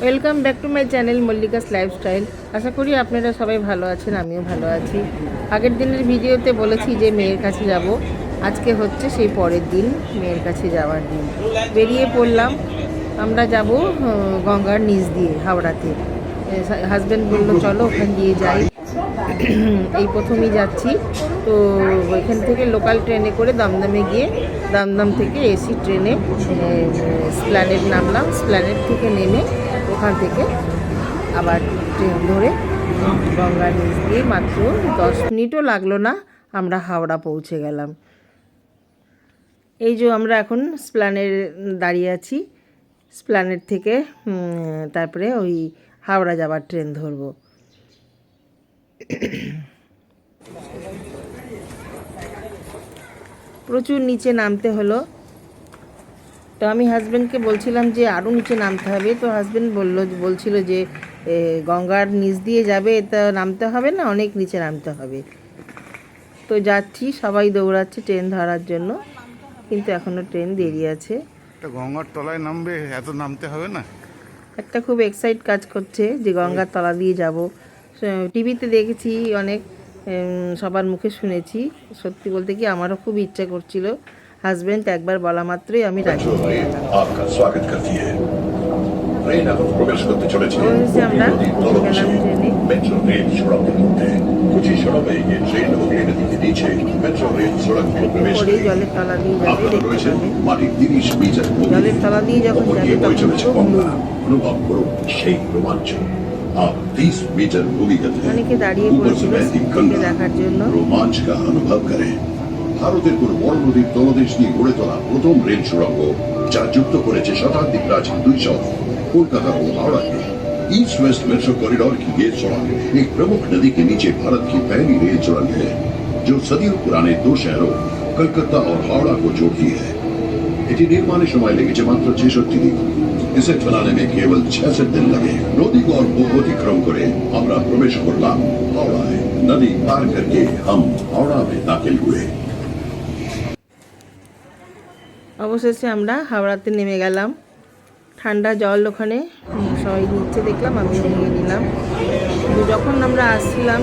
Welcome back to my channel Mallika's lifestyle. আশা করি আপনারা সবাই ভালো আছেন, আমিও ভালো আছি। আগের দিনের ভিডিওতে বলেছি যে মেয়ের কাছে যাব, আজকে হচ্ছে সেই পরের দিন, মেয়ের কাছে যাওয়ার দিন। বেরিয়ে পড়লাম, আমরা যাব গঙ্গার নিচ দিয়ে হাওড়াতে। হাজব্যান্ড বললো চলো ওখান দিয়ে যাই। এই প্রথমেই যাচ্ছি, তো ওইখান থেকে লোকাল ট্রেনে করে দমদমে গিয়ে দমদম থেকে এসি ট্রেনে স্প্ল্যানেড নামলাম। স্প্ল্যানেড থেকে নেমে ওখান থেকে আবার ট্রেন ধরে গঙ্গার নিচ দিয়ে মাত্র 10 মিনিটও লাগলো না, আমরা হাওড়া পৌঁছে গেলাম। এই যে আমরা এখন স্প্ল্যানেড দাঁড়িয়ে আছি, স্প্ল্যানেড থেকে তারপরে ওই হাওড়া যাবার ট্রেন ধরবো। প্রচুর নিচে নামতে হলো, তো আমি হাজব্যান্ডকে বলছিলাম যে আরও নিচে নামতে হবে, তো হাজব্যান্ড বলছিল যে গঙ্গার নিচ দিয়ে যাবে, তা নামতে হবে না, অনেক নিচে নামতে হবে। তো যাচ্ছি, সবাই দৌড়াচ্ছে ট্রেন ধরার জন্য, কিন্তু এখনও ট্রেন দেরি আছে। গঙ্গার তলায় নামবে, এত নামতে হবে না। একটা খুব এক্সাইট কাজ করছে যে গঙ্গার তলা দিয়ে যাব। টিভিতে দেখেছি অনেক, সবার মুখে শুনেছি। সত্যি বলতে কি আমারও খুব ইচ্ছা করছিল। হাজব্যান্ড একবার বলা মাত্রই আমি রাজি হয়ে গেলাম। আমরা গেলাম ট্রেনে। मेट्रो रेल सड़क के मुद्दे कुछ ही क्षणों में ये ट्रेन हुगली नदी के नीचे मेट्रो रेल सड़क में प्रवेश জলের তলা দিয়ে যাবে, আপনারা দেখতে রয়েছেন পাবেন। মাটির 30 মিটার জলের তলা দিয়ে যখন যাবে বয়ে তখন চলেছে খুব গঙ্গা। অনুভব করুন সেই রোমাঞ্চ। आप 30 मीटर भूमिगत हैं, অনেকে দাঁড়িয়ে ऊपर से পড়েছিল बहती স্পিডে गंगा, দেখার জন্য। রোমাঞ্চ का अनुभव करें। ভারতের কোন বড় নদীর তলদেশ দিয়ে গড়ে তোলা প্রথম রেল সুড়ঙ্গ, যা যুক্ত করেছে শতাব্দী প্রাচীন দুই শহর কলকাতা ও Howrah. East West metro corridor की ये सुरंग एक प्रमुख नदी के नीचे भारत की पहली रेल सुरंग है, जो सदियों पुराने दो शहरों कलकत्ता और हावड़ा को जोड़ती है। এটি নির্মাণের সময় লেগেছে মাত্র 66 দিন। इसे बनाने में केवल 66 दिन लगे। नदी को अतिक्रम করে আমরা প্রবেশ করলাম হাওড়ায়। नदी पार करके हम हावड़ा में दाखिल हुए। অবশেষে আমরা হাওড়াতে নেমে গেলাম। ঠান্ডা জল ওখানে সবাই নিচ্ছে দেখলাম, আমিও নিয়ে নিলাম। কিন্তু যখন আমরা আসছিলাম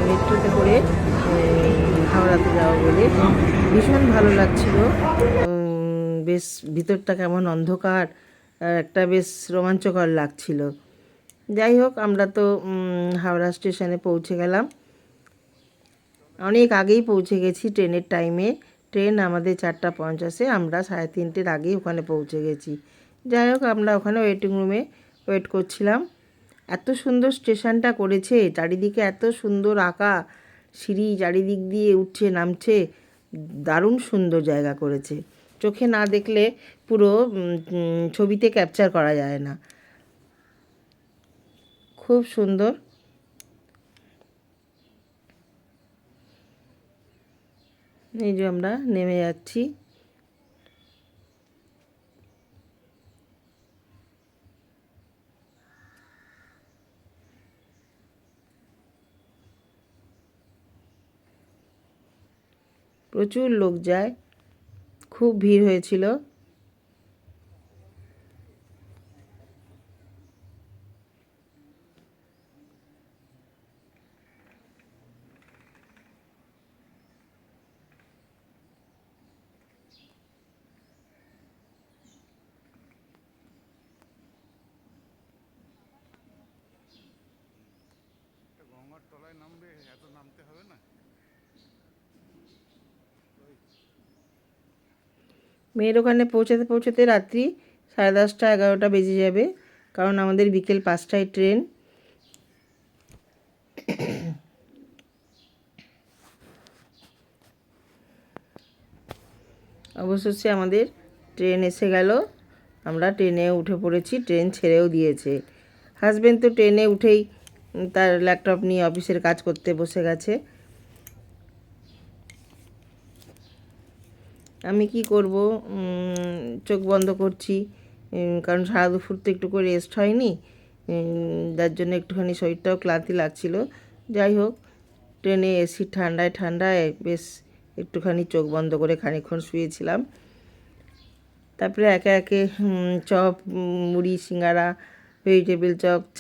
মেট্রোতে করে হাওড়াতে যাওয়া বলে, ভীষণ ভালো লাগছিল। বেশ ভিতরটা কেমন অন্ধকার, একটা বেশ রোমাঞ্চকর লাগছিল। যাই হোক, আমরা তো হাওড়া স্টেশনে পৌঁছে গেলাম। অনেক আগেই পৌঁছে গেছি ট্রেনের টাইমে। ট্রেন আমাদের 4:50, আমরা 3:30 আগেই ওখানে পৌঁছে গেছি। যাই হোক, আমরা ওখানে ওয়েটিং রুমে ওয়েট করছিলাম। এত সুন্দর স্টেশনটা করেছে, চারিদিকে এত সুন্দর আঁকা সিঁড়ি, চারিদিক দিয়ে উঠছে নামছে, দারুণ সুন্দর জায়গা করেছে। চোখে না দেখলে পুরো ছবিতে ক্যাপচার করা যায় না, খুব সুন্দর। এই যে আমরা নেমে যাচ্ছি। প্রচুর লোক যায়, খুব ভিড় হয়েছিল। গঙ্গার তলায় নামবে, এত নামতে হবে না। মেয়ের ওখানে পৌঁছাতে পৌঁছাতে রাত্রি 10:30 11টা বেজে যাবে, কারণ আমাদের বিকেল 5টায় ট্রেন। অবশেষে আমাদের ট্রেন এসে গেল, আমরা ট্রেনে উঠে পড়েছি, ট্রেন ছেড়েও দিয়েছে। হাজব্যান্ড তো ট্রেনে উঠেই তার ল্যাপটপ নিয়ে অফিসের কাজ করতে বসে গেছে। আমি কি করব, চোখ বন্ধ করছি, কারণ সারা দুপুর তো একটু করে রেস্ট হয়নি, যার জন্য একটুখানি শরীরটাও ক্লান্তি লাগছিল। যাই হোক, ট্রেনে এসি ঠান্ডায় ঠান্ডায় বেশ একটুখানি চোখ বন্ধ করে খানিকক্ষণ শুয়েছিলাম। তারপরে একে একে চপ, মুড়ি, সিঙ্গারা ভেজিটেবিল চপ